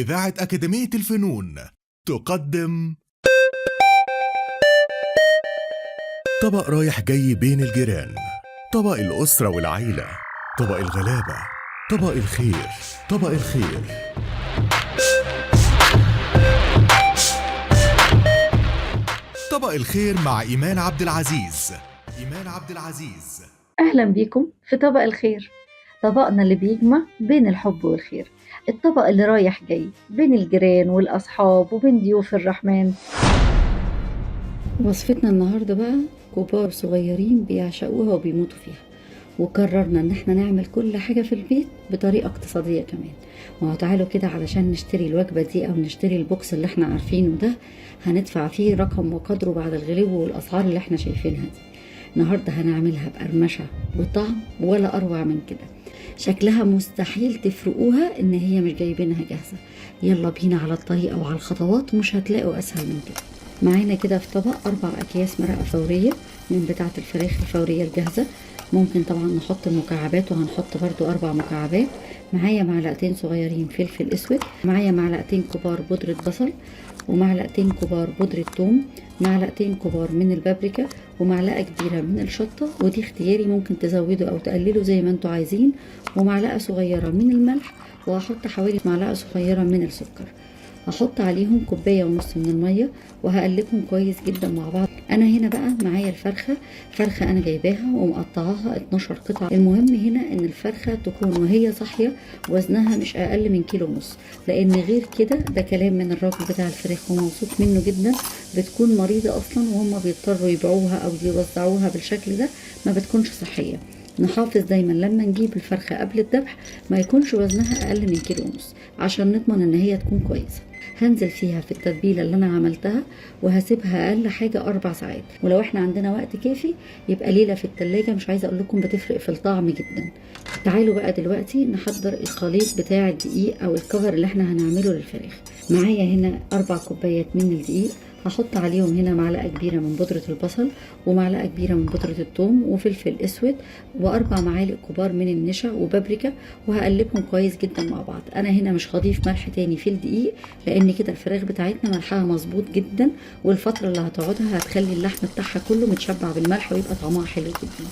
إذاعة أكاديمية الفنون تقدم طبق رايح جاي بين الجيران، طبق الأسرة والعيلة، طبق الغلابة، طبق الخير، طبق الخير. طبق الخير مع إيمان عبد العزيز. إيمان عبد العزيز. أهلا بيكم في طبق الخير، طبقنا اللي بيجمع بين الحب والخير، الطبق اللي رايح جاي بين الجيران والأصحاب وبين ضيوف الرحمن. وصفتنا النهاردة بقى كبار صغيرين بيعشقوها وبيموتوا فيها، وقررنا ان احنا نعمل كل حاجة في البيت بطريقة اقتصادية كمان. وتعالوا كده علشان نشتري الوجبة دي او نشتري البوكس اللي احنا عارفينه ده هندفع فيه رقم وقدره بعد الغلو والاسعار اللي احنا شايفينها دي. النهاردة هنعملها بقرمشة وطعم ولا اروع من كده. شكلها مستحيل تفرقوها ان هي مش جايبينها جاهزة. يلا بينا على الطريقة وعلى الخطوات، مش هتلاقوا اسهل من كده. معانا كده في طبق 4 أكياس مرقة فورية من بتاعة الفراخ الفورية الجاهزة. ممكن طبعا نحط المكعبات، وهنحط برضو 4 مكعبات. معايا معلقتين صغيرين فلفل اسود، معايا معلقتين كبار بودرة بصل، ومعلقتين كبار بودرة ثوم، معلقتين كبار من البابريكا، ومعلقة كبيرة من الشطة، ودي اختياري ممكن تزودوا او تقللوا زي ما انتوا عايزين، ومعلقة صغيرة من الملح، وهحط حوالي معلقة صغيرة من السكر. هحط عليهم 1.5 كوباية من المية وهقلبهم كويس جدا مع بعض. انا هنا بقى معايا فرخة انا جايباها ومقطعاها 12 قطعة. المهم هنا ان الفرخة تكون وهي صاحية وزنها مش اقل من 1.5 كيلو، لان غير كده ده كلام من الراجل بتاع الفراخ وموثوق منه جدا، بتكون مريضة اصلا وهم بيضطروا يبيعوها او يوزعوها بالشكل ده، ما بتكونش صحية. نحافظ دايما لما نجيب الفرخة قبل الذبح ما يكونش وزنها اقل من 1.5 كيلو عشان نضمن ان هي تكون كويسة. هنزل فيها في التتبيلة اللي انا عملتها وهسيبها اقل حاجة 4 ساعات، ولو احنا عندنا وقت كافي يبقى ليلة في التلاجة. مش عايزة اقول لكم بتفرق في الطعم جدا. تعالوا بقى دلوقتي نحضر الخليط بتاع الدقيق او الكفر اللي احنا هنعمله للفراخ. معايا هنا 4 كوبايات من الدقيق، هحط عليهم هنا معلقة كبيرة من بودرة البصل، ومعلقة كبيرة من بودرة الثوم، وفلفل اسود، و4 معالق كبار من النشا وبابريكا، وهقلبهم كويس جدا مع بعض. انا هنا مش هضيف ملح تاني في الدقيق لان كده الفراخ بتاعتنا ملحها مظبوط جدا، والفترة اللي هتقعدها هتخلي اللحم بتاعها كله متشبع بالملح ويبقى طعمها حلو جدا.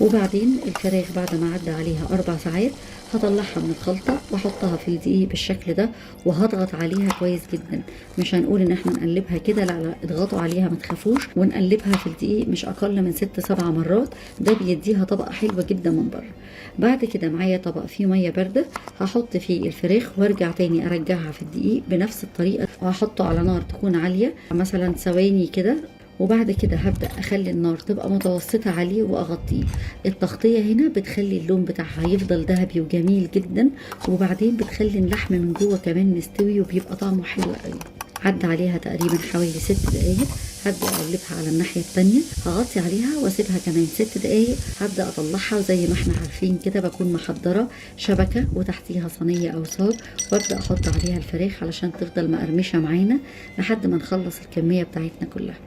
وبعدين الفراخ بعد ما عدى عليها 4 ساعات هطلعها من الخلطة واحطها في الدقيق بالشكل ده، وهضغط عليها كويس جدا. مش هنقول ان احنا نقلبها كده، لا، اضغطوا عليها ما تخافوش، ونقلبها في الدقيق مش اقل من 6-7 مرات، ده بيديها طبقة حلوة جدا من بره. بعد كده معايا طبق فيه مية باردة، هحط فيه الفراخ وارجع تاني ارجعها في الدقيق بنفس الطريقة، وهحطه على نار تكون عالية مثلا ثواني كده. وبعد كده هبدأ أخلي النار تبقى متوسطة عليه وأغطيه. التغطية هنا بتخلي اللون بتاعها يفضل ذهبي وجميل جدا، وبعدين بتخلي اللحم من جوه كمان مستوي وبيبقى طعمه حلو قوي. عدى عليها تقريبا حوالي 6 دقايق، هبدأ أقلبها على الناحية التانية، هغطي عليها واسيبها كمان 6 دقايق. هبدأ أطلعها، وزي ما احنا عارفين كده بكون محضرة شبكة وتحتيها صينية أو صاج، وابدأ أحط عليها الفراخ علشان تفضل مقرمشة معانا لحد ما نخلص الكمية بتاعتنا كلها.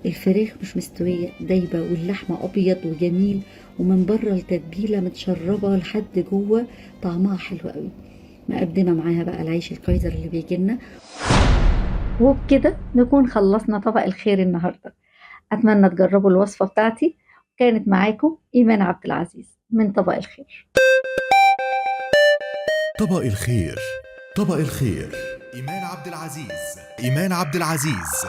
الفراخ مش مستوية، دايبة، واللحمة أبيض وجميل، ومن بره التتبيلة متشربة لحد جوه، طعمها حلو قوي. مقدمة معاها بقى العيش الكايزر اللي بيجيلنا. وبكده نكون خلصنا طبق الخير النهاردة. أتمنى تجربوا الوصفة بتاعتي. كانت معاكم إيمان عبد العزيز من طبق الخير. طبق الخير. طبق الخير. إيمان عبد العزيز. إيمان عبد العزيز.